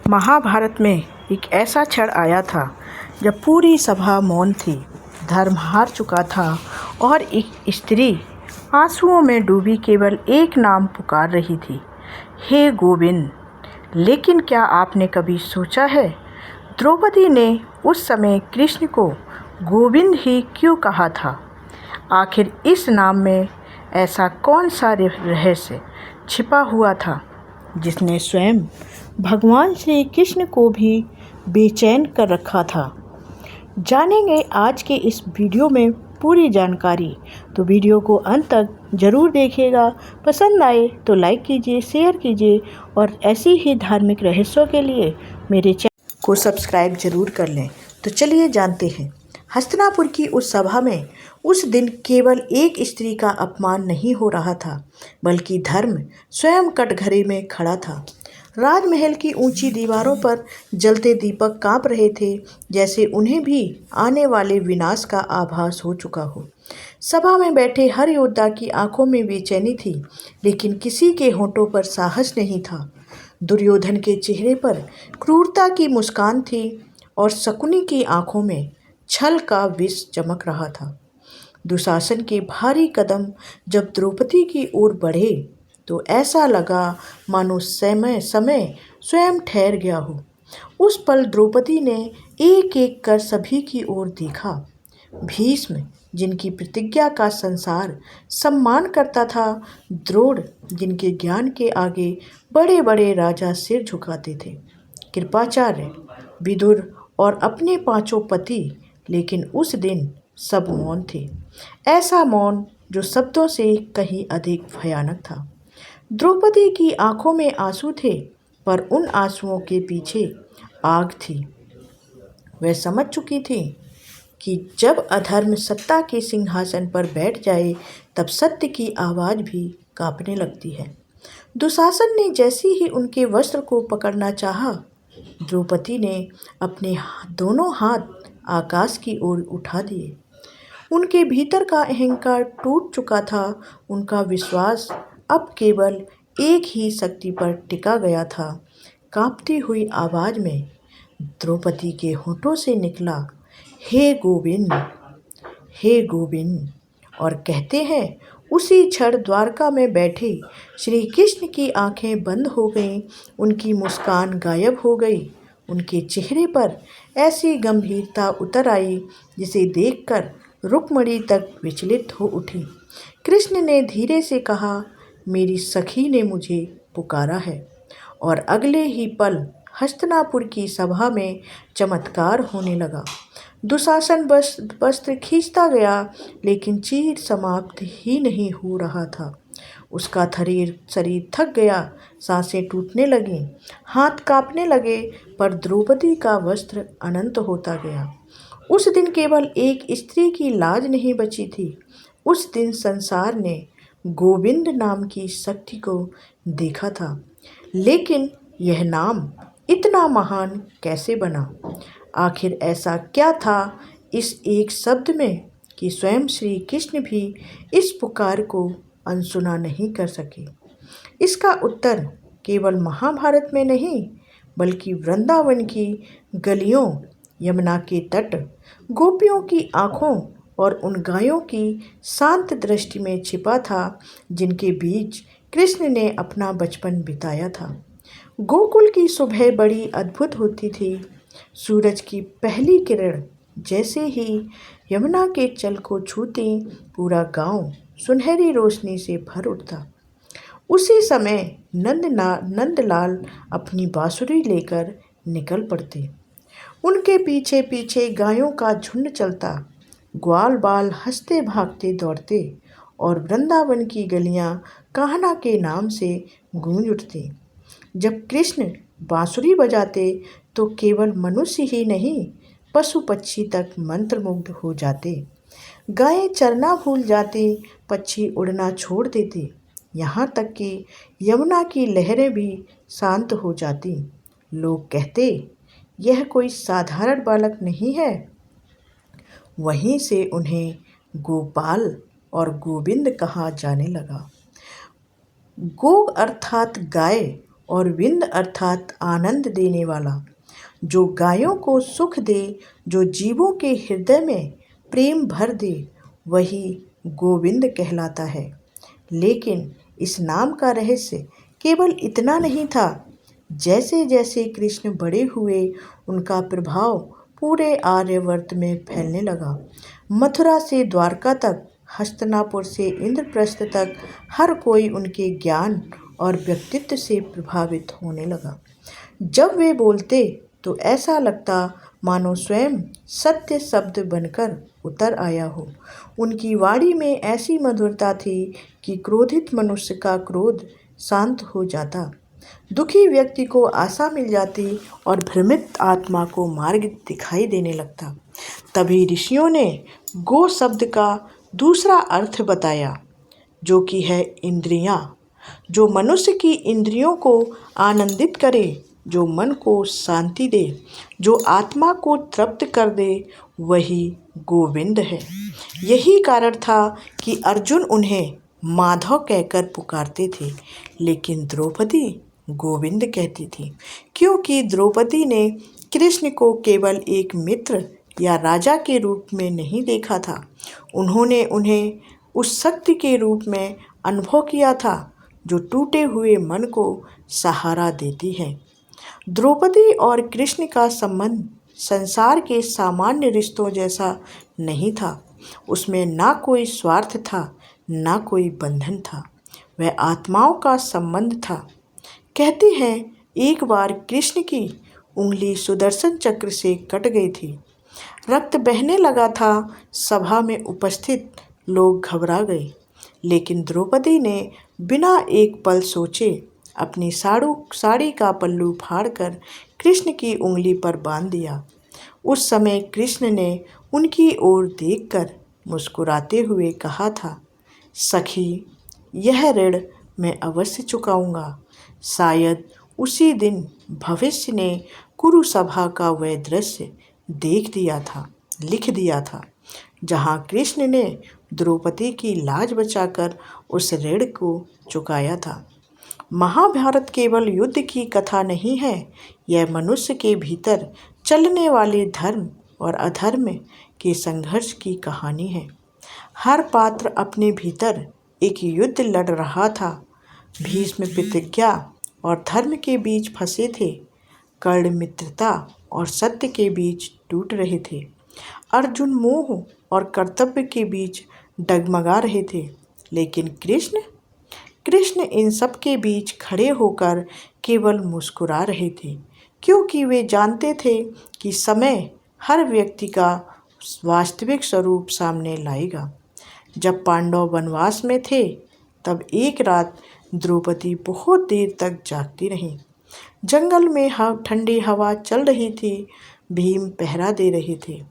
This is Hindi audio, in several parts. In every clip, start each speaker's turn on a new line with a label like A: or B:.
A: महाभारत में एक ऐसा क्षण आया था जब पूरी सभा मौन थी। धर्म हार चुका था और एक स्त्री आंसुओं में डूबी केवल एक नाम पुकार रही थी, हे गोविंद। लेकिन क्या आपने कभी सोचा है, द्रौपदी ने उस समय कृष्ण को गोविंद ही क्यों कहा था? आखिर इस नाम में ऐसा कौन सा रहस्य छिपा हुआ था जिसने स्वयं भगवान श्री कृष्ण को भी बेचैन कर रखा था? जानेंगे आज के इस वीडियो में पूरी जानकारी, तो वीडियो को अंत तक ज़रूर देखिएगा। पसंद आए तो लाइक कीजिए, शेयर कीजिए और ऐसी ही धार्मिक रहस्यों के लिए मेरे चैनल को सब्सक्राइब जरूर कर लें। तो चलिए जानते हैं। हस्तिनापुर की उस सभा में उस दिन केवल एक स्त्री का अपमान नहीं हो रहा था, बल्कि धर्म स्वयं कटघरे में खड़ा था। राजमहल की ऊंची दीवारों पर जलते दीपक कांप रहे थे, जैसे उन्हें भी आने वाले विनाश का आभास हो चुका हो। सभा में बैठे हर योद्धा की आंखों में बेचैनी थी, लेकिन किसी के होठों पर साहस नहीं था। दुर्योधन के चेहरे पर क्रूरता की मुस्कान थी और शकुनी की आंखों में छल का विष चमक रहा था। दुशासन के भारी कदम जब द्रौपदी की ओर बढ़े तो ऐसा लगा मानो समय स्वयं ठहर गया हो। उस पल द्रौपदी ने एक एक कर सभी की ओर देखा। भीष्म, जिनकी प्रतिज्ञा का संसार सम्मान करता था, द्रोण, जिनके ज्ञान के आगे बड़े बड़े राजा सिर झुकाते थे, कृपाचार्य, विदुर और अपने पांचों पति। लेकिन उस दिन सब मौन थे, ऐसा मौन जो शब्दों से कहीं अधिक भयानक था। द्रौपदी की आंखों में आंसू थे, पर उन आंसुओं के पीछे आग थी। वह समझ चुकी थी कि जब अधर्म सत्ता के सिंहासन पर बैठ जाए, तब सत्य की आवाज़ भी कांपने लगती है। दुशासन ने जैसे ही उनके वस्त्र को पकड़ना चाहा, द्रौपदी ने अपने दोनों हाथ आकाश की ओर उठा दिए। उनके भीतर का अहंकार टूट चुका था। उनका विश्वास अब केवल एक ही शक्ति पर टिका गया था। कांपती हुई आवाज़ में द्रौपदी के होठों से निकला, हे गोविंद, हे गोविंद। और कहते हैं, उसी क्षण द्वारका में बैठे श्री कृष्ण की आंखें बंद हो गईं, उनकी मुस्कान गायब हो गई। उनके चेहरे पर ऐसी गंभीरता उतर आई जिसे देखकर रुक्मिणी तक विचलित हो उठी। कृष्ण ने धीरे से कहा, मेरी सखी ने मुझे पुकारा है। और अगले ही पल हस्तिनापुर की सभा में चमत्कार होने लगा। दुशासन वस्त्र खींचता गया, लेकिन चीर समाप्त ही नहीं हो रहा था। उसका शरीर थक गया, सांसें टूटने लगीं, हाथ कांपने लगे, पर द्रौपदी का वस्त्र अनंत होता गया। उस दिन केवल एक स्त्री की लाज नहीं बची थी। उस दिन संसार ने गोविंद नाम की शक्ति को देखा था। लेकिन यह नाम इतना महान कैसे बना? आखिर ऐसा क्या था इस एक शब्द में कि स्वयं श्री कृष्ण भी इस पुकार को अनसुना नहीं कर सके? इसका उत्तर केवल महाभारत में नहीं, बल्कि वृंदावन की गलियों, यमुना के तट, गोपियों की आँखों और उन गायों की शांत दृष्टि में छिपा था, जिनके बीच कृष्ण ने अपना बचपन बिताया था। गोकुल की सुबह बड़ी अद्भुत होती थी। सूरज की पहली किरण जैसे ही यमुना के जल को छूती, पूरा गांव सुनहरी रोशनी से भर उठता। उसी समय नंदलाल अपनी बांसुरी लेकर निकल पड़ते। उनके पीछे पीछे गायों का झुंड चलता, ग्वाल बाल हंसते भागते दौड़ते और वृंदावन की गलियां कान्हा के नाम से गूंज उठती। जब कृष्ण बांसुरी बजाते तो केवल मनुष्य ही नहीं, पशु पक्षी तक मंत्रमुग्ध हो जाते। गायें चरना भूल जाती, पक्षी उड़ना छोड़ देते, यहाँ तक कि यमुना की लहरें भी शांत हो जाती। लोग कहते, यह कोई साधारण बालक नहीं है। वहीं से उन्हें गोपाल और गोविंद कहा जाने लगा। गो अर्थात गाय और विंद अर्थात आनंद देने वाला, जो गायों को सुख दे, जो जीवों के हृदय में प्रेम भर दे, वही गोविंद कहलाता है। लेकिन इस नाम का रहस्य केवल इतना नहीं था। जैसे जैसे कृष्ण बड़े हुए, उनका प्रभाव पूरे आर्यवर्त में फैलने लगा। मथुरा से द्वारका तक, हस्तिनापुर से इंद्रप्रस्थ तक हर कोई उनके ज्ञान और व्यक्तित्व से प्रभावित होने लगा। जब वे बोलते तो ऐसा लगता मानो स्वयं सत्य शब्द बनकर उतर आया हो। उनकी वाणी में ऐसी मधुरता थी कि क्रोधित मनुष्य का क्रोध शांत हो जाता, दुखी व्यक्ति को आशा मिल जाती और भ्रमित आत्मा को मार्ग दिखाई देने लगता। तभी ऋषियों ने गो शब्द का दूसरा अर्थ बताया, जो कि है इंद्रियां। जो मनुष्य की इंद्रियों को आनंदित करे, जो मन को शांति दे, जो आत्मा को तृप्त कर दे, वही गोविंद है। यही कारण था कि अर्जुन उन्हें माधव कहकर पुकारते थे, लेकिन द्रौपदी गोविंद कहती थी, क्योंकि द्रौपदी ने कृष्ण को केवल एक मित्र या राजा के रूप में नहीं देखा था। उन्होंने उन्हें उस शक्ति के रूप में अनुभव किया था जो टूटे हुए मन को सहारा देती है। द्रौपदी और कृष्ण का संबंध संसार के सामान्य रिश्तों जैसा नहीं था। उसमें ना कोई स्वार्थ था, ना कोई बंधन था। वह आत्माओं का संबंध था। कहते हैं एक बार कृष्ण की उंगली सुदर्शन चक्र से कट गई थी। रक्त बहने लगा था। सभा में उपस्थित लोग घबरा गए, लेकिन द्रौपदी ने बिना एक पल सोचे अपनी साड़ी का पल्लू फाड़कर कृष्ण की उंगली पर बांध दिया। उस समय कृष्ण ने उनकी ओर देखकर मुस्कुराते हुए कहा था, सखी, यह ऋण मैं अवश्य चुकाऊंगा। शायद उसी दिन भविष्य ने कुरु सभा का वह दृश्य लिख दिया था, जहाँ कृष्ण ने द्रौपदी की लाज बचाकर उस ऋण को चुकाया था। महाभारत केवल युद्ध की कथा नहीं है, यह मनुष्य के भीतर चलने वाले धर्म और अधर्म के संघर्ष की कहानी है। हर पात्र अपने भीतर एक युद्ध लड़ रहा था। भीष्म प्रतिज्ञा और धर्म के बीच फंसे थे। कर्ण मित्रता और सत्य के बीच टूट रहे थे। अर्जुन मोह और कर्तव्य के बीच डगमगा रहे थे। लेकिन कृष्ण इन सब के बीच खड़े होकर केवल मुस्कुरा रहे थे, क्योंकि वे जानते थे कि समय हर व्यक्ति का वास्तविक स्वरूप सामने लाएगा। जब पांडव वनवास में थे, तब एक रात द्रौपदी बहुत देर तक जागती रही। जंगल में ठंडी हवा चल रही थी। भीम पहरा दे रहे थे।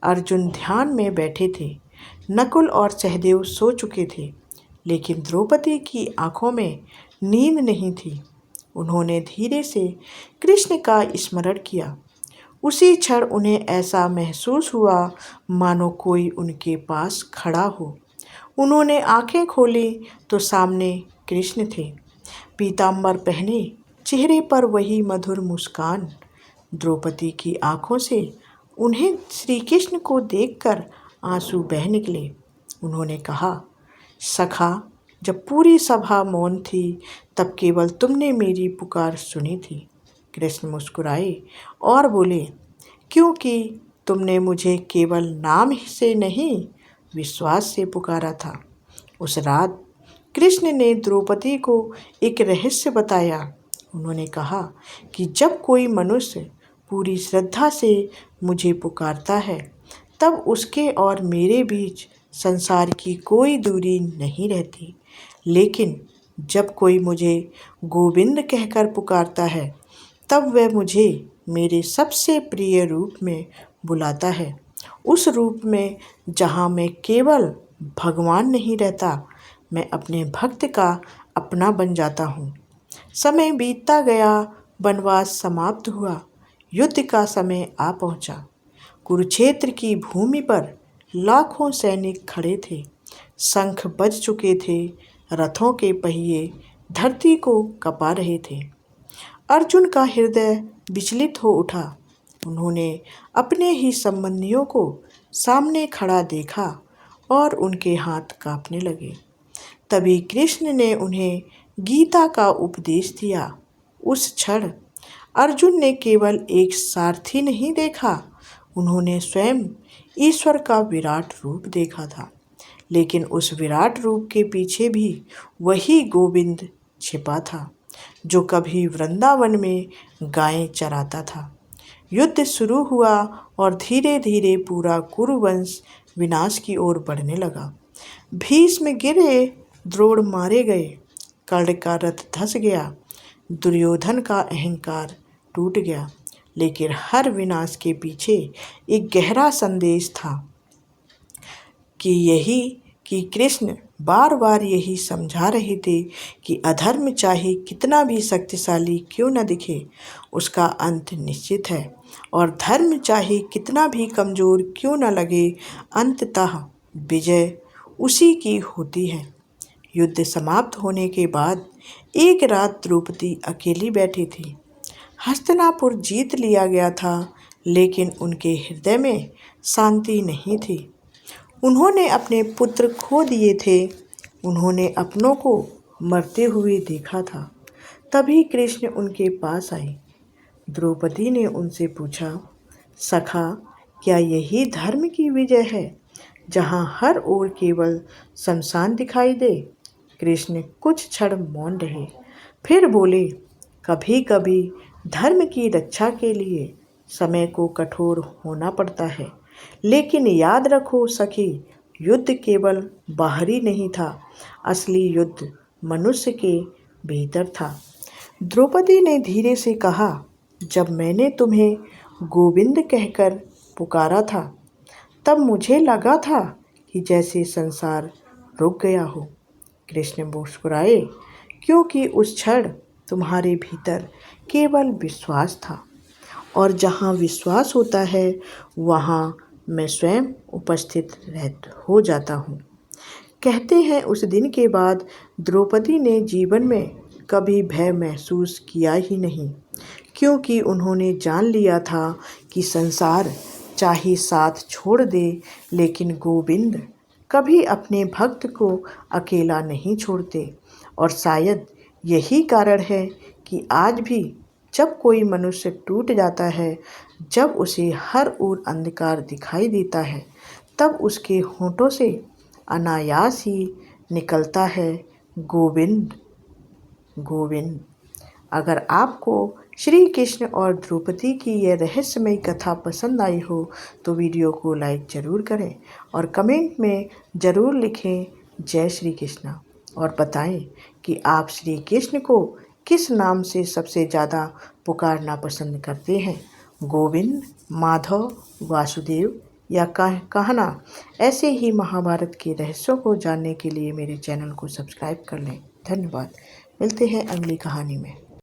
A: अर्जुन ध्यान में बैठे थे। नकुल और सहदेव सो चुके थे, लेकिन द्रौपदी की आंखों में नींद नहीं थी। उन्होंने धीरे से कृष्ण का स्मरण किया। उसी क्षण उन्हें ऐसा महसूस हुआ मानो कोई उनके पास खड़ा हो। उन्होंने आंखें खोली तो सामने कृष्ण थे, पीतांबर पहने, चेहरे पर वही मधुर मुस्कान। द्रौपदी की आंखों से उन्हें श्री कृष्ण को देखकर आंसू बह निकले। उन्होंने कहा, सखा, जब पूरी सभा मौन थी, तब केवल तुमने मेरी पुकार सुनी थी। कृष्ण मुस्कुराए और बोले, क्योंकि तुमने मुझे केवल नाम से नहीं, विश्वास से पुकारा था। उस रात कृष्ण ने द्रौपदी को एक रहस्य बताया। उन्होंने कहा कि जब कोई मनुष्य पूरी श्रद्धा से मुझे पुकारता है, तब उसके और मेरे बीच संसार की कोई दूरी नहीं रहती। लेकिन जब कोई मुझे गोविंद कहकर पुकारता है, तब वह मुझे मेरे सबसे प्रिय रूप में बुलाता है। उस रूप में जहाँ मैं केवल भगवान नहीं रहता, मैं अपने भक्त का अपना बन जाता हूँ। समय बीतता गया, वनवास समाप्त हुआ, युद्ध का समय आ पहुँचा। कुरुक्षेत्र की भूमि पर लाखों सैनिक खड़े थे। शंख बज चुके थे। रथों के पहिए धरती को कपा रहे थे। अर्जुन का हृदय विचलित हो उठा। उन्होंने अपने ही संबंधियों को सामने खड़ा देखा और उनके हाथ कांपने लगे। तभी कृष्ण ने उन्हें गीता का उपदेश दिया। उस क्षण अर्जुन ने केवल एक सारथी नहीं देखा, उन्होंने स्वयं ईश्वर का विराट रूप देखा था। लेकिन उस विराट रूप के पीछे भी वही गोविंद छिपा था, जो कभी वृंदावन में गायें चराता था। युद्ध शुरू हुआ और धीरे धीरे पूरा कुरुवंश विनाश की ओर बढ़ने लगा। भीष्म गिरे, द्रोण मारे गए, कर्ण का रथ धंस गया, दुर्योधन का अहंकार टूट गया। लेकिन हर विनाश के पीछे एक गहरा संदेश था कि कृष्ण बार बार यही समझा रहे थे कि अधर्म चाहे कितना भी शक्तिशाली क्यों न दिखे, उसका अंत निश्चित है, और धर्म चाहे कितना भी कमज़ोर क्यों न लगे, अंततः विजय उसी की होती है। युद्ध समाप्त होने के बाद एक रात द्रौपदी अकेली बैठी थी। हस्तिनापुर जीत लिया गया था, लेकिन उनके हृदय में शांति नहीं थी। उन्होंने अपने पुत्र खो दिए थे, उन्होंने अपनों को मरते हुए देखा था। तभी कृष्ण उनके पास आए। द्रौपदी ने उनसे पूछा, सखा, क्या यही धर्म की विजय है, जहाँ हर ओर केवल शमशान दिखाई दे? कृष्ण कुछ क्षण मौन रहे, फिर बोले, कभी कभी धर्म की रक्षा के लिए समय को कठोर होना पड़ता है, लेकिन याद रखो सखी, युद्ध केवल बाहरी नहीं था, असली युद्ध मनुष्य के भीतर था। द्रौपदी ने धीरे से कहा, जब मैंने तुम्हें गोविंद कहकर पुकारा था, तब मुझे लगा था कि जैसे संसार रुक गया हो। कृष्ण मुस्कुराए, क्योंकि उस क्षण तुम्हारे भीतर केवल विश्वास था, और जहाँ विश्वास होता है वहाँ मैं स्वयं उपस्थित हो जाता हूँ। कहते हैं उस दिन के बाद द्रौपदी ने जीवन में कभी भय महसूस किया ही नहीं, क्योंकि उन्होंने जान लिया था कि संसार चाहे साथ छोड़ दे, लेकिन गोविंद कभी अपने भक्त को अकेला नहीं छोड़ते। और शायद यही कारण है कि आज भी जब कोई मनुष्य टूट जाता है, जब उसे हर ओर अंधकार दिखाई देता है, तब उसके होठों से अनायास ही निकलता है, गोविंद गोविंद। अगर आपको श्री कृष्ण और द्रौपदी की यह रहस्यमयी कथा पसंद आई हो तो वीडियो को लाइक ज़रूर करें और कमेंट में ज़रूर लिखें जय श्री कृष्ण, और बताएं कि आप श्री कृष्ण को किस नाम से सबसे ज़्यादा पुकारना पसंद करते हैं, गोविंद, माधव, वासुदेव या कहना। ऐसे ही महाभारत के रहस्यों को जानने के लिए मेरे चैनल को सब्सक्राइब कर लें। धन्यवाद। मिलते हैं अगली कहानी में।